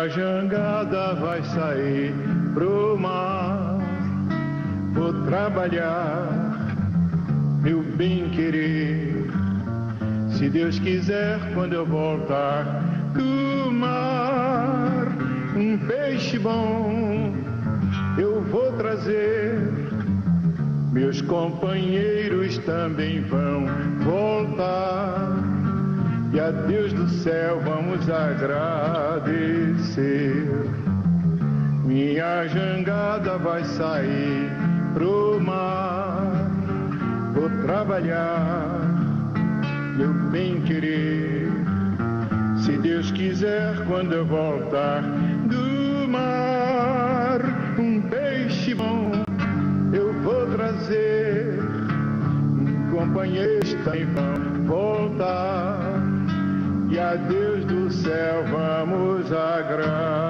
Minha jangada vai sair pro mar, vou trabalhar, meu bem querer. Se Deus quiser, quando eu voltar do mar, um peixe bom eu vou trazer. Meus companheiros também vão voltar, e a Deus do céu vamos agradecer. Minha jangada vai sair pro mar, vou trabalhar, meu bem querer. Se Deus quiser, quando eu voltar do mar, um peixe bom eu vou trazer. Companheiros também vão voltar, e a Deus do céu vamos agradecer.